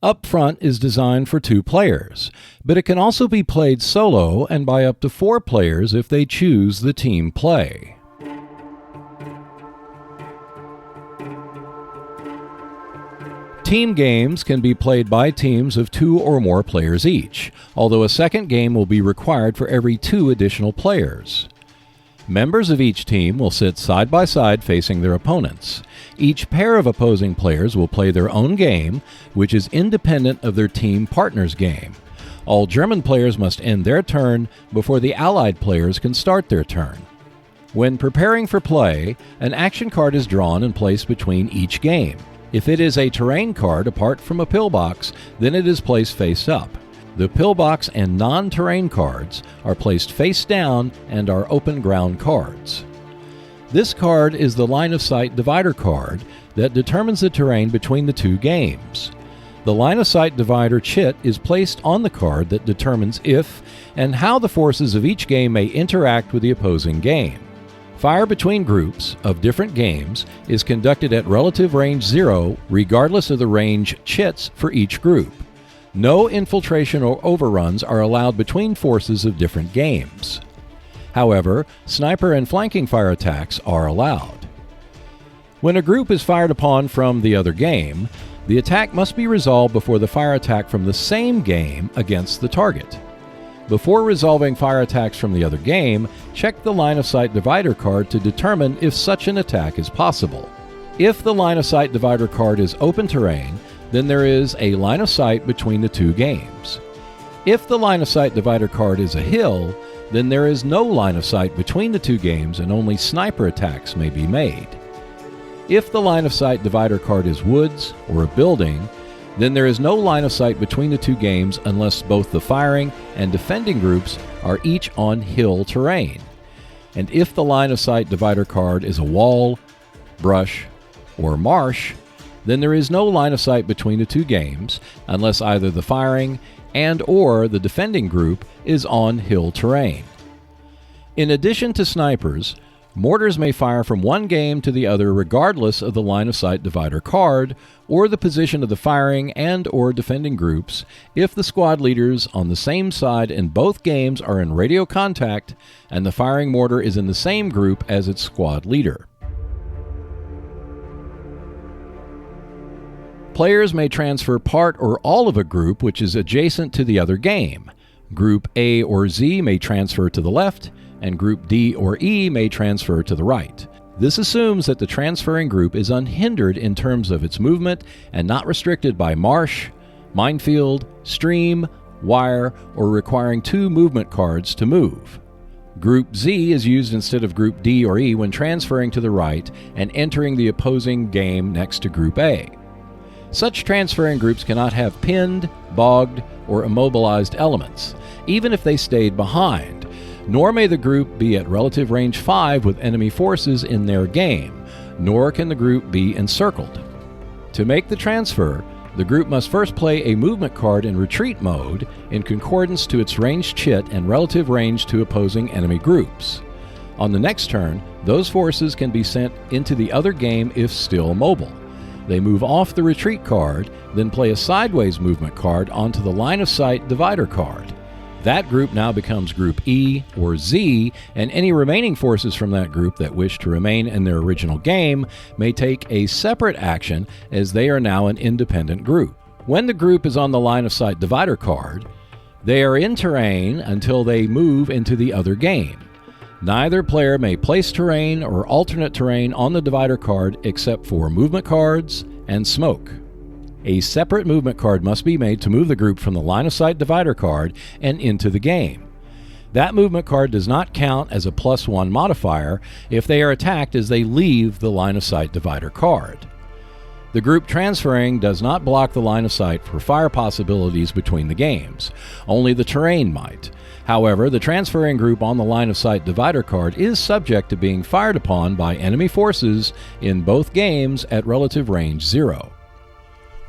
Up Front is designed for 2 players, but it can also be played solo and by up to 4 players if they choose the team play. Team games can be played by teams of 2 or more players each, although a second game will be required for every 2 additional players. Members of each team will sit side by side facing their opponents. Each pair of opposing players will play their own game, which is independent of their team partner's game. All German players must end their turn before the Allied players can start their turn. When preparing for play, an action card is drawn and placed between each game. If it is a terrain card apart from a pillbox, then it is placed face up. The pillbox and non-terrain cards are placed face down and are open ground cards. This card is the line of sight divider card that determines the terrain between the 2 games. The line of sight divider chit is placed on the card that determines if and how the forces of each game may interact with the opposing game. Fire between groups of different games is conducted at relative range 0 regardless of the range chits for each group. No infiltration or overruns are allowed between forces of different games. However, sniper and flanking fire attacks are allowed. When a group is fired upon from the other game, the attack must be resolved before the fire attack from the same game against the target. Before resolving fire attacks from the other game, check the line of sight divider card to determine if such an attack is possible. If the line of sight divider card is open terrain, then there is a line of sight between the 2 games. If the line of sight divider card is a hill, then there is no line of sight between the 2 games and only sniper attacks may be made. If the line of sight divider card is woods or a building, then there is no line of sight between the 2 games unless both the firing and defending groups are each on hill terrain. And if the line of sight divider card is a wall, brush, or marsh, then there is no line of sight between the 2 games unless either the firing and or the defending group is on hill terrain. In addition to snipers, mortars may fire from one game to the other regardless of the line of sight divider card or the position of the firing and or defending groups if the squad leaders on the same side in both games are in radio contact and the firing mortar is in the same group as its squad leader. Players may transfer part or all of a group which is adjacent to the other game. Group A or Z may transfer to the left, and Group D or E may transfer to the right. This assumes that the transferring group is unhindered in terms of its movement and not restricted by marsh, minefield, stream, wire, or requiring 2 movement cards to move. Group Z is used instead of Group D or E when transferring to the right and entering the opposing game next to Group A. Such transferring groups cannot have pinned, bogged, or immobilized elements, even if they stayed behind, nor may the group be at relative range 5 with enemy forces in their game, nor can the group be encircled. To make the transfer, the group must first play a movement card in retreat mode in concordance to its range chit and relative range to opposing enemy groups. On the next turn, those forces can be sent into the other game if still mobile. They move off the retreat card, then play a sideways movement card onto the line of sight divider card. That group now becomes Group E or Z, and any remaining forces from that group that wish to remain in their original game may take a separate action as they are now an independent group. When the group is on the line of sight divider card, they are in terrain until they move into the other game. Neither player may place terrain or alternate terrain on the divider card except for movement cards and smoke. A separate movement card must be made to move the group from the line of sight divider card and into the game. That movement card does not count as a +1 modifier if they are attacked as they leave the line of sight divider card. The group transferring does not block the line of sight for fire possibilities between the games. Only the terrain might. However, the transferring group on the line of sight divider card is subject to being fired upon by enemy forces in both games at relative range 0.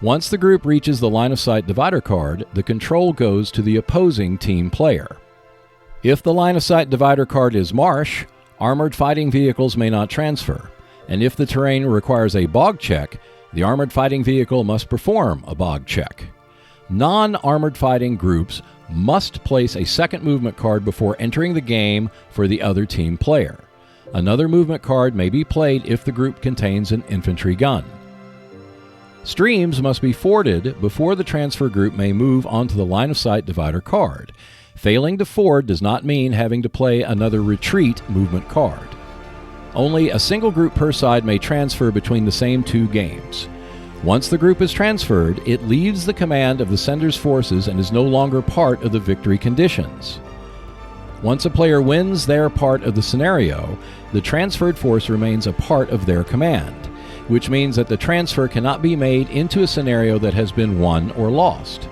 Once the group reaches the line of sight divider card, the control goes to the opposing team player. If the line of sight divider card is marsh, armored fighting vehicles may not transfer, and if the terrain requires a bog check, the armored fighting vehicle must perform a bog check. Non-armored fighting groups must place a second movement card before entering the game for the other team player. Another movement card may be played if the group contains an infantry gun. Streams must be forded before the transfer group may move onto the line of sight divider card. Failing to ford does not mean having to play another retreat movement card. Only a single group per side may transfer between the same two games. Once the group is transferred, it leaves the command of the sender's forces and is no longer part of the victory conditions. Once a player wins their part of the scenario, the transferred force remains a part of their command, which means that the transfer cannot be made into a scenario that has been won or lost.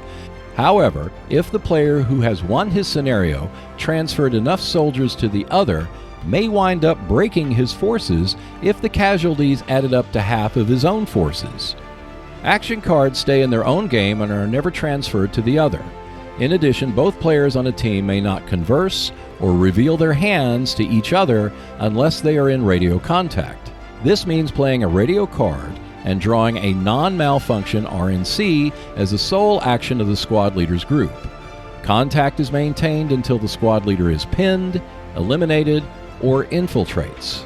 However, if the player who has won his scenario transferred enough soldiers to the other, may wind up breaking his forces if the casualties added up to half of his own forces. Action cards stay in their own game and are never transferred to the other. In addition, both players on a team may not converse or reveal their hands to each other unless they are in radio contact. This means playing a radio card and drawing a non-malfunction RNC as the sole action of the squad leader's group. Contact is maintained until the squad leader is pinned, eliminated, or infiltrates.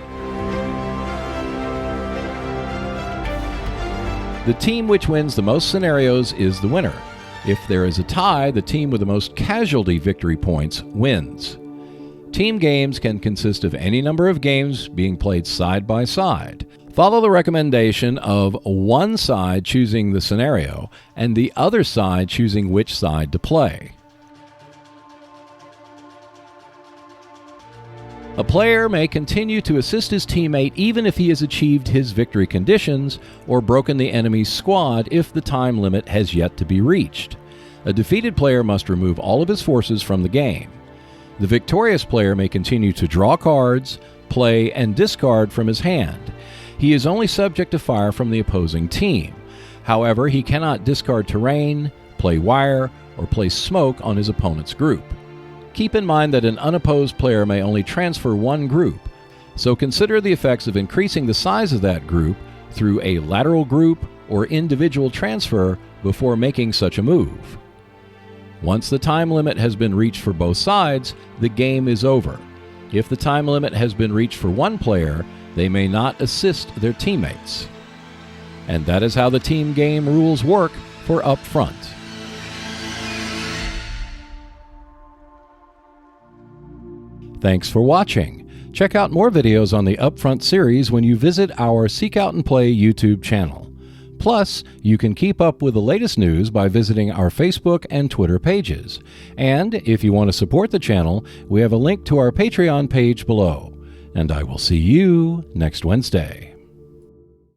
The team which wins the most scenarios is the winner. If there is a tie, the team with the most casualty victory points wins. Team games can consist of any number of games being played side by side. Follow the recommendation of one side choosing the scenario and the other side choosing which side to play. A player may continue to assist his teammate even if he has achieved his victory conditions or broken the enemy's squad if the time limit has yet to be reached. A defeated player must remove all of his forces from the game. The victorious player may continue to draw cards, play, and discard from his hand. He is only subject to fire from the opposing team. However, he cannot discard terrain, play wire, or place smoke on his opponent's group. Keep in mind that an unopposed player may only transfer one group, so consider the effects of increasing the size of that group through a lateral group or individual transfer before making such a move. Once the time limit has been reached for both sides, the game is over. If the time limit has been reached for one player, they may not assist their teammates. And that is how the team game rules work for Upfront. Thanks for watching. Check out more videos on the Upfront series when you visit our Seek Out and Play YouTube channel. Plus, you can keep up with the latest news by visiting our Facebook and Twitter pages. And if you want to support the channel, we have a link to our Patreon page below. And I will see you next Wednesday.